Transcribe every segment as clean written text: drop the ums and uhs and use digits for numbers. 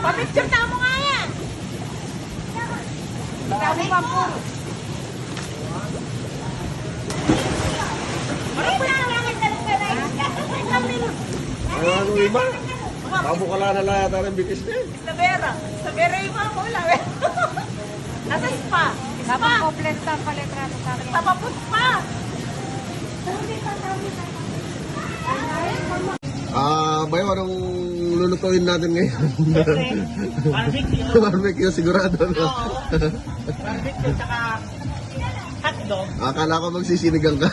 Papicture na mo nga yan! Sabi pa po. Ano iba? Pabukala na lang yata ng bitis niya. Sabera yung mga mula. Nasa spa. Dapat kompleto ang palitrato sa akin. Tapapos pa. Bayo, anong lulutuin natin ngayon? Barbecue. Barbecue, sigurado. No? Oo. Barbecue, tsaka hotdog. Akala ko magsisinigang ka.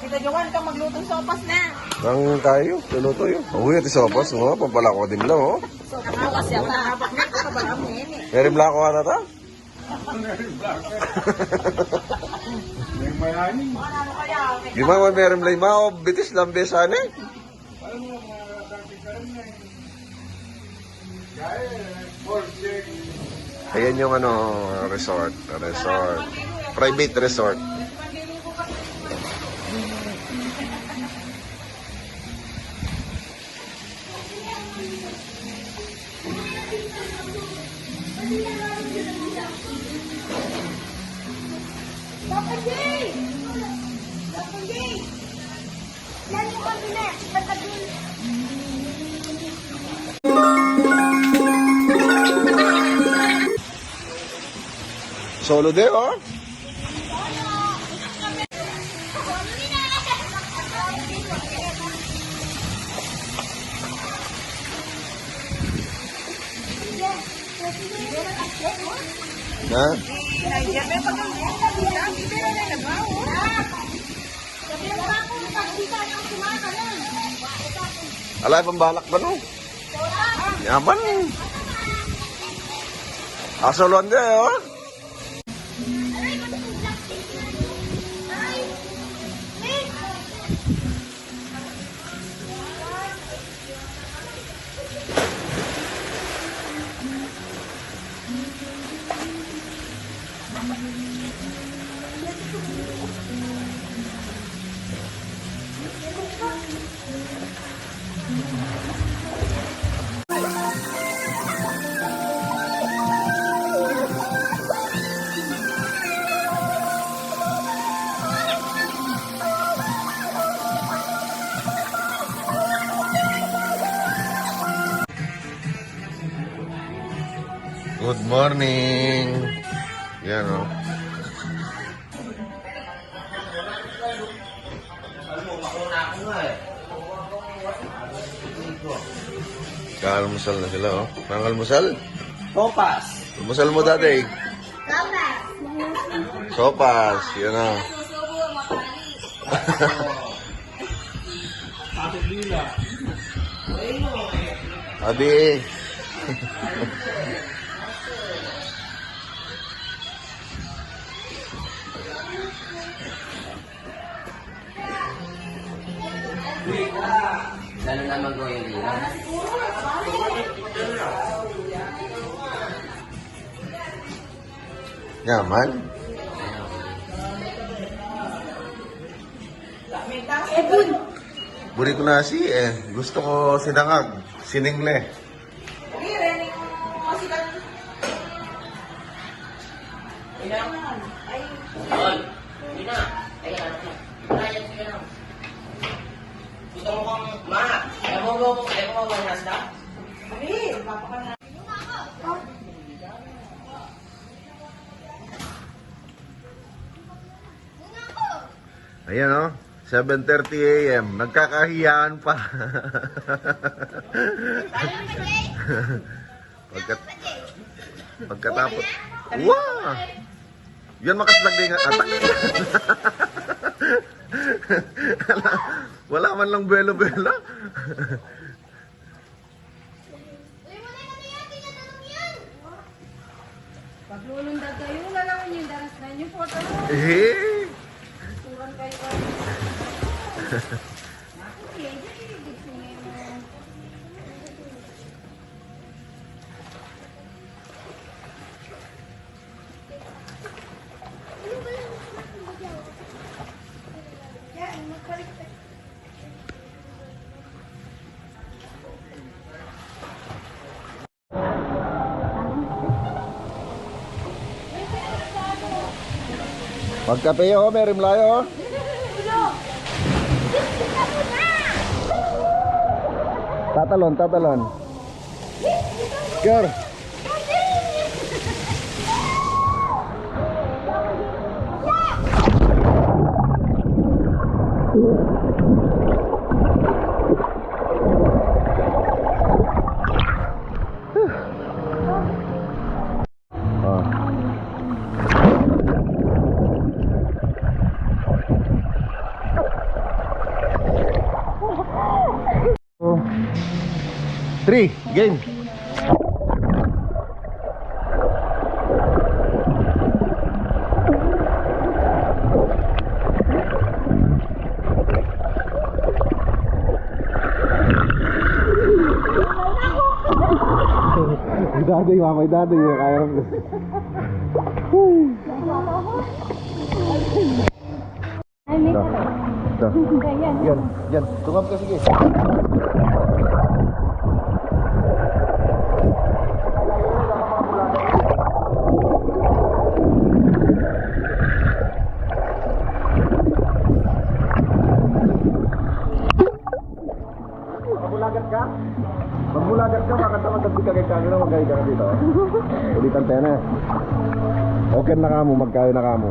Kita Johan ka maglutong sopas na. Ang tayo, luluto yun. Uy, ati sopas, no? Pampalako din lang, oh. Sopas yan. Habak na ito kabalam na yun eh. Meron blako ka na ta? Ano kaya? Di ba meron blay mao, bitis lang besan eh. Ayan yung ano, resort. Private resort. Solo de, oh. Ha? Alay, pambalak ba no? Yaman. Asoluan dia, oh. Good morning. Yan, oh. Kalmusal na sila, oh. Nangalmusal? Sopas. Almusal mo dati. Sopas, yun o. Adi. Lalo naman ko yung dito. Yaman. Buri ko nasi eh. Gusto ko sinangag. Siningle. Gusto mo kong ma? Ayaw mo bang nasta? Ayan o. 7:30 AM. Nagkakahiyaan pa. Pagkatapos. Wow! Yan makaslag din nga. Wala man lang belo-belo. Paglulundag kayo, lalawin yung daras na yung photo. Eh. Turan kayo. Okay, gusto niyo mo. Pagkape o, may rimlayo o. Tatalon, tatalon. Girl. Oh. 3, game. Idado yung mama, idado yung kaya rin. Ay, may Ito. Ganyan. Yan, yan. Tungap ka, sige. Magbulagat ka? Magbulagat ka, makasama sa kagay kagay na magkaya ka dito. Ulitan tayo na. Okay na ka mo, magkaya na ka mo.